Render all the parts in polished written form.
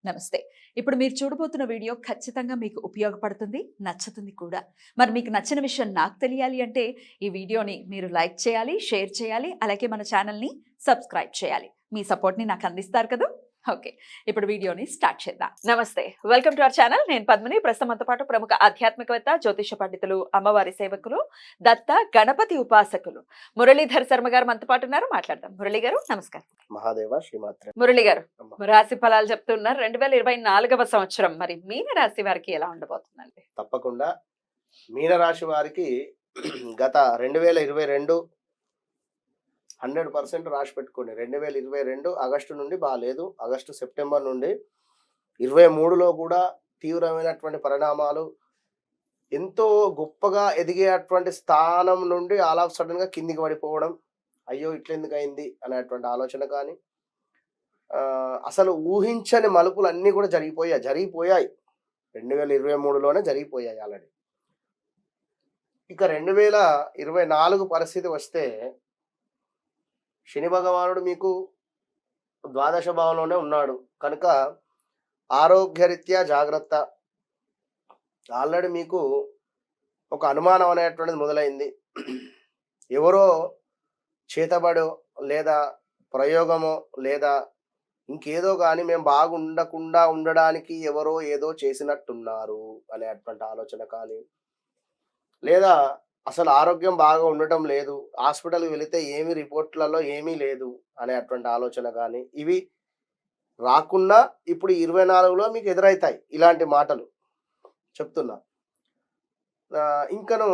నమస్తే. ఇప్పుడు మీరు చూడబోతున్న వీడియో ఖచ్చితంగా మీకు ఉపయోగపడుతుంది, నచ్చుతుంది కూడా. మరి మీకు నచ్చిన విషయం నాకు తెలియాలి అంటే ఈ వీడియోని మీరు లైక్ చేయాలి, షేర్ చేయాలి, అలాగే మన ఛానల్‌ని సబ్స్క్రైబ్ చేయాలి. మీ సపోర్ట్‌ని నాకు అందిస్తారు కదూ! ఓకే. ఇప్పుడు వీడియోని స్టార్ట్ చేద్దాం. నమస్తే. Welcome to our channel. నేను పద్మిని. ప్రస్తుతం మనతో పాటు ప్రముఖ ఆధ్యాత్మికవేత్త, జ్యోతిష పండితులు, అమ్మవారి సేవకులు, దత్త గణపతి ఉపాసకులు మురళీధర్ శర్మ గారు మనతో పాటు ఉన్నారు. మాట్లాడదాం. మురళి గారు నమస్కారం. మహాదేవ శ్రీమాత్రే. మురళి గారు రాశి ఫలాలు చెప్తున్నారు. 2024వ సంవత్సరం మరి మీన రాశి వారికి ఎలా ఉండబోతుందండి? తప్పకుండా మీనరాశి వారికి గత 2022 100% రాసి పెట్టుకోండి. 2022 ఆగస్టు నుండి బాగాలేదు. ఆగస్టు సెప్టెంబర్ నుండి 23లో కూడా తీవ్రమైనటువంటి పరిణామాలు, ఎంతో గొప్పగా ఎదిగేటువంటి స్థానం నుండి ఆల్ ఆఫ్ సడన్ గా కిందికి పడిపోవడం, అయ్యో ఇట్లెందుకు అయింది అనేటువంటి ఆలోచన కానీ, అసలు ఊహించని మలుపులు అన్నీ కూడా జరిగిపోయాయి 2023లోనే జరిగిపోయాయి ఆల్రెడీ. ఇక 2024 పరిస్థితి వస్తే శని భగవానుడు మీకు ద్వాదశ భావంలోనే ఉన్నాడు కనుక ఆరోగ్యరీత్యా జాగ్రత్త. ఆల్రెడీ మీకు ఒక అనుమానం అనేటువంటిది మొదలైంది. ఎవరో చేతబడో లేదా ప్రయోగమో లేదా ఇంకేదో కానీ మేము బాగుండకుండా ఉండడానికి ఎవరో ఏదో చేసినట్టున్నారు అనేటువంటి ఆలోచన కానీ, లేదా అసలు ఆరోగ్యం బాగా ఉండటం లేదు, హాస్పిటల్కి వెళితే ఏమి రిపోర్ట్లలో ఏమీ లేదు అనేటువంటి ఆలోచన కానీ, ఇవి రాకుండా ఇప్పుడు 24లో మీకు ఎదురవుతాయి ఇలాంటి మాటలు చెప్తున్నా. ఇంకను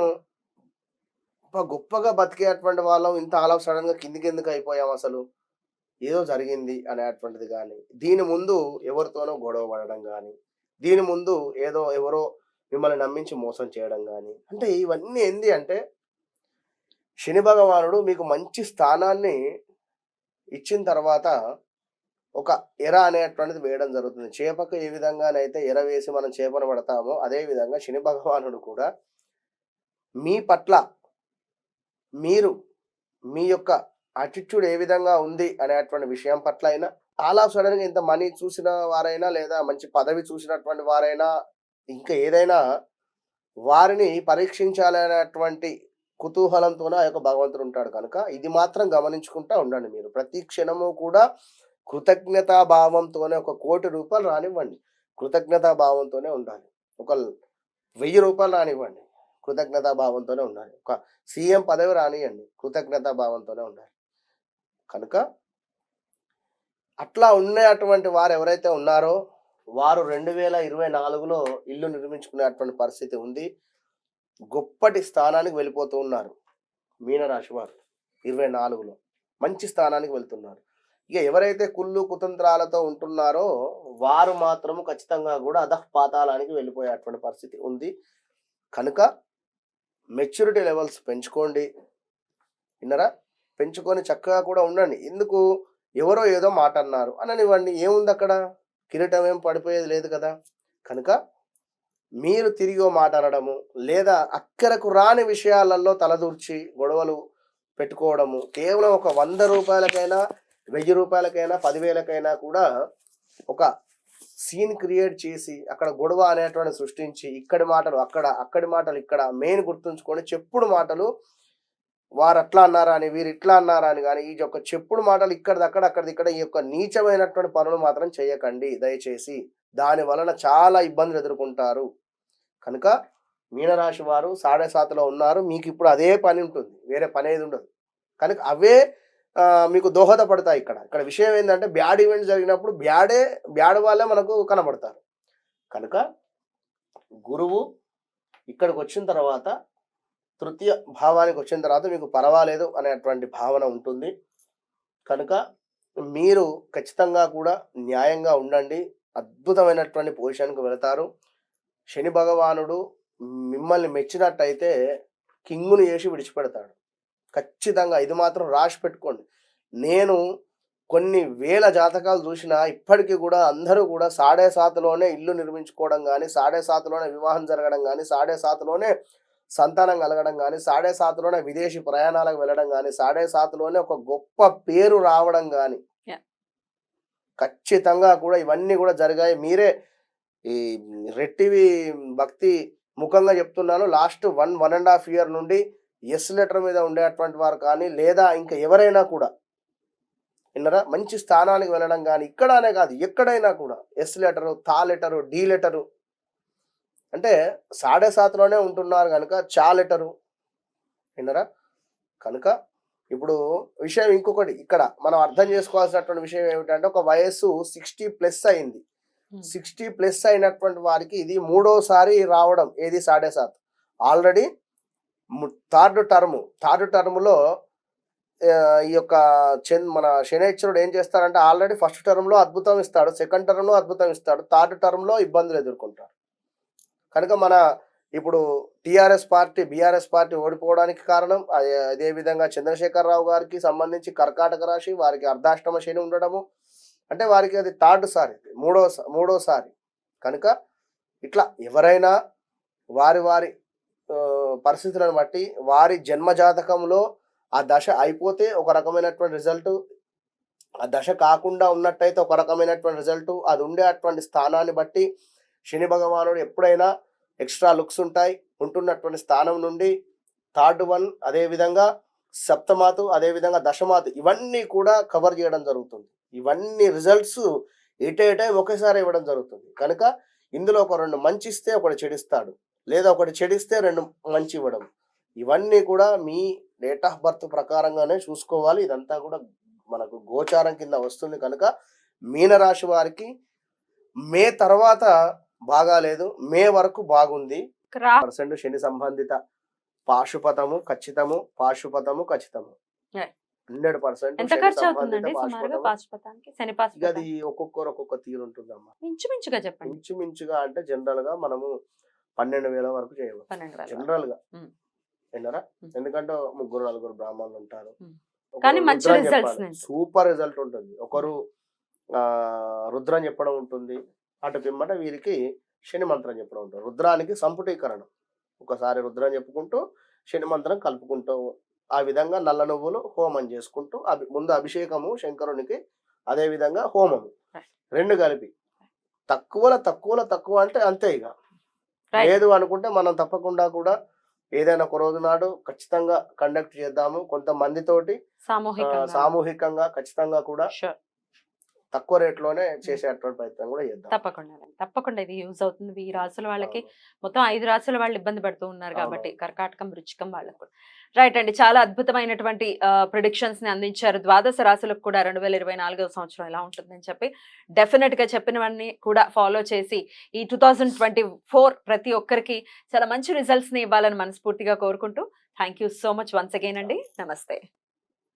గొప్పగా బతికేటువంటి వాళ్ళం ఇంత ఆల్ ఆఫ్ సడన్గా కిందికి ఎందుకు అయిపోయాం, అసలు ఏదో జరిగింది అనేటువంటిది కానీ, దీని ముందు ఎవరితోనో గొడవ పడడం కానీ, దీని ముందు ఎవరో మిమ్మల్ని నమ్మించి మోసం చేయడం కానీ, అంటే ఇవన్నీ ఏంది అంటే శని భగవానుడు మీకు మంచి స్థానాన్ని ఇచ్చిన తర్వాత ఒక ఎర అనేటువంటిది వేయడం జరుగుతుంది. చేపకు ఏ విధంగానైతే ఎర వేసి మనం చేపను పడతామో అదే విధంగా శని భగవానుడు కూడా మీ పట్ల మీరు మీ యొక్క అటిట్యూడ్ ఏ విధంగా ఉంది అనేటువంటి విషయం పట్ల అయినా, ఆల్ ఆఫ్ సడన్ గా ఇంత మనీ చూసిన వారైనా లేదా మంచి పదవి చూసినటువంటి వారైనా ఇంకా ఏదైనా వారిని పరీక్షించాలి అనేటువంటి కుతూహలంతోనే ఆ యొక్క భగవంతుడు ఉంటాడు కనుక ఇది మాత్రం గమనించుకుంటా ఉండండి. మీరు ప్రతి క్షణము కూడా కృతజ్ఞతా భావంతోనే, ఒక ₹1,00,00,000 రానివ్వండి కృతజ్ఞతా భావంతోనే ఉండాలి, ఒక ₹1,000 రానివ్వండి కృతజ్ఞతా భావంతోనే ఉండాలి, ఒక సీఎం పదవి రానియండి కృతజ్ఞతా భావంతోనే ఉండాలి. కనుక అట్లా ఉండేటువంటి వారు ఎవరైతే ఉన్నారో వారు 2024లో ఇల్లు నిర్మించుకునేటువంటి పరిస్థితి ఉంది. గొప్పటి స్థానానికి వెళ్ళిపోతూ ఉన్నారు మీనరాశి వారు. 24లో మంచి స్థానానికి వెళ్తున్నారు. ఇక ఎవరైతే కుళ్ళు కుతంత్రాలతో ఉంటున్నారో వారు మాత్రము ఖచ్చితంగా కూడా అధఃపాతాళానికి వెళ్ళిపోయేటువంటి పరిస్థితి ఉంది. కనుక మెచ్యూరిటీ లెవెల్స్ పెంచుకోండి, విన్నరా? పెంచుకొని చక్కగా కూడా ఉండండి. ఎందుకు ఎవరో ఏదో మాట అన్నారు అననివ్వండి, ఏముంది అక్కడ, కిరీటం ఏం పడిపోయేది లేదు కదా. కనుక మీరు తిరిగి మాట అనడము లేదా అక్కరకు రాని విషయాలలో తలదూర్చి గొడవలు పెట్టుకోవడము, కేవలం ఒక ₹100కైనా ₹1000కైనా 10,000కైనా కూడా ఒక సీన్ క్రియేట్ చేసి అక్కడ గొడవ అనేటువంటి సృష్టించి ఇక్కడి మాటలు అక్కడ, అక్కడి మాటలు ఇక్కడ, మెయిన్ గుర్తుంచుకొని చెప్పుడు మాటలు వారు అట్లా అన్నారా అని వీరు ఇట్లా అన్నారా అని కానీ, ఈ యొక్క చెప్పుడు మాటలు ఇక్కడిదక్కడ అక్కడిక్కడ ఈ యొక్క నీచమైనటువంటి పనులు మాత్రం చేయకండి దయచేసి. దాని వలన చాలా ఇబ్బందులు ఎదుర్కొంటారు. కనుక మీనరాశి వారు 7.5లో ఉన్నారు. మీకు ఇప్పుడు అదే పని ఉంటుంది, వేరే పని ఏది ఉండదు. కనుక అవే మీకు దోహదపడతాయి. ఇక్కడ విషయం ఏంటంటే బ్యాడ్ ఈవెంట్స్ జరిగినప్పుడు బ్యాడ్ వాళ్ళే మనకు కనబడతారు. కనుక గురువు ఇక్కడికి వచ్చిన తర్వాత, తృతీయ భావానికి వచ్చిన తర్వాత మీకు పర్వాలేదు అనేటువంటి భావన ఉంటుంది. కనుక మీరు ఖచ్చితంగా కూడా న్యాయంగా ఉండండి, అద్భుతమైనటువంటి పొజిషన్కి వెళతారు. శని భగవానుడు మిమ్మల్ని మెచ్చినట్టయితే కింగును చేసి విడిచిపెడతాడు ఖచ్చితంగా. ఇది మాత్రం రాసి పెట్టుకోండి. నేను కొన్ని వేల జాతకాలు చూసినా ఇప్పటికీ కూడా అందరూ కూడా 7.5లోనే ఇల్లు నిర్మించుకోవడం కానీ, 7.5లోనే వివాహం జరగడం కానీ, 7.5లోనే సంతానం కలగడం కానీ, 7.5లోనే విదేశీ ప్రయాణాలకు వెళ్ళడం కానీ, 7.5లోనే ఒక గొప్ప పేరు రావడం కానీ, ఖచ్చితంగా కూడా ఇవన్నీ కూడా జరిగాయి. మీరే ఈ రెట్టివి భక్తి ముఖంగా చెప్తున్నాను. లాస్ట్ 1.5 ఇయర్ నుండి యెస్ లెటర్ మీద ఉండేటువంటి వారు కానీ, లేదా ఇంకా ఎవరైనా కూడా విన్నారా? మంచి స్థానానికి వెళ్ళడం గాని, ఇక్కడ అనే కాదు ఎక్కడైనా కూడా యెస్ లెటరు, తా లెటరు, డి లెటరు అంటే 7.5లోనే ఉంటున్నారు గనుక చా లెటరు విన్నారా? కనుక ఇప్పుడు విషయం ఇంకొకటి ఇక్కడ మనం అర్థం చేసుకోవాల్సినటువంటి విషయం ఏమిటంటే, ఒక వయస్సు 60+ అయింది. 60+ అయినటువంటి వారికి ఇది మూడోసారి రావడం. ఏది 7.5 ఆల్రెడీ థర్డ్ టర్మ్‌లో ఈ యొక్క మన శనైశ్వరుడు ఏం చేస్తాడంటే, ఆల్రెడీ ఫస్ట్ టర్మ్‌లో అద్భుతం ఇస్తాడు, సెకండ్ టర్మ్‌లో అద్భుతం ఇస్తాడు, థర్డ్ టర్మ్‌లో ఇబ్బందులు ఎదుర్కొంటారు. కనుక మన ఇప్పుడు టీఆర్ఎస్ పార్టీ, బీఆర్ఎస్ పార్టీ ఓడిపోవడానికి కారణం అదే విధంగా చంద్రశేఖరరావు గారికి సంబంధించి కర్కాటక రాశి, వారికి అర్ధాష్టమ శని ఉండడము, అంటే వారికి అది థర్డ్ సారి, మూడోసారి. కనుక ఇట్లా ఎవరైనా వారి పరిస్థితులను బట్టి వారి జన్మజాతకంలో ఆ దశ అయిపోతే ఒక రకమైనటువంటి రిజల్ట్, ఆ దశ కాకుండా ఉన్నట్టయితే ఒక రకమైనటువంటి రిజల్ట్, అది ఉండే అటువంటి స్థానాన్ని బట్టి శని భగవానుడు ఎప్పుడైనా ఎక్స్ట్రా లుక్స్ ఉంటాయి. ఉంటున్నటువంటి స్థానం నుండి థర్డ్ వన్, అదేవిధంగా సప్తమాతు, అదేవిధంగా దశమాతు, ఇవన్నీ కూడా కవర్ చేయడం జరుగుతుంది. ఇవన్నీ రిజల్ట్స్ ఏటే ఒకేసారి ఇవ్వడం జరుగుతుంది. కనుక ఇందులో ఒక 2 మంచి ఇస్తే ఒకటి చెడిస్తాడు, లేదా ఒకటి చెడిస్తే 2 మంచి ఇవ్వడం. ఇవన్నీ కూడా మీ డేట్ ఆఫ్ బర్త్ ప్రకారంగానే చూసుకోవాలి. ఇదంతా కూడా మనకు గోచారం కింద వస్తుంది. కనుక మీనరాశి వారికి మే తర్వాత బాగాలేదు, మే వరకు బాగుంది. % శని సంబంధిత పాశుపతము ఖచ్చితము, 100% ఎంత ఖర్చు అవుతుందండి సుమారుగా పాశుపతానికి, శని పాశుపతం? అది ఒక్కొక్క తీరు ఉంటుందమ్మా. ఇంచుమించుగా చెప్పండి. ఇంచుమించుగా అంటే జనరల్ గా మనము 12,000 వరకు చేయవచ్చు 12,000 జనరల్ గా. విన్నారా? ఎందుకంటే 3-4 బ్రాహ్మణులు ఉంటారు. కానీ మంచి రిజల్ట్స్, సూపర్ రిజల్ట్ ఉంటుంది. ఒకరు రుద్రం చెప్పడం ఉంటుంది, అటు పిమ్మట వీరికి శని మంత్రం చెప్పడం ఉంటుంది. రుద్రానికి సంపుటీకరణం, ఒకసారి రుద్రం చెప్పుకుంటూ శని మంత్రం కలుపుకుంటూ, ఆ విధంగా నల్ల నువ్వులు హోమం చేసుకుంటూ, ముందు అభిషేకము శంకరునికి, అదే విధంగా హోమము 2 కలిపి తక్కువ అంటే అంతే. ఇక లేదు అనుకుంటే మనం తప్పకుండా కూడా ఏదైనా ఒక రోజు నాడు ఖచ్చితంగా కండక్ట్ చేద్దాము కొంతమందితోటి, సామూహికంగా ఖచ్చితంగా కూడా తక్కువ రేట్లోనే చేసేటువంటి ప్రయత్నం కూడా చేద్దాం. తప్పకుండా ఇది యూజ్ అవుతుంది. ఈ రాసుల వాళ్ళకి మొత్తం 5 రాసుల వాళ్ళు ఇబ్బంది పడుతూ ఉన్నారు కాబట్టి, కర్కాటకం, వృచ్చికం వాళ్ళకు కూడా. రైట్ అండి, చాలా అద్భుతమైనటువంటి ప్రిడిక్షన్స్ ని అందించారు. ద్వాదశ రాసులకు కూడా 2024వ సంవత్సరం ఎలా ఉంటుందని చెప్పి డెఫినెట్ గా చెప్పినవన్నీ కూడా ఫాలో చేసి ఈ 2024 ప్రతి ఒక్కరికి చాలా మంచి రిజల్ట్స్ ని ఇవ్వాలని మనస్ఫూర్తిగా కోరుకుంటూ, thank you so much once again అండి. నమస్తే.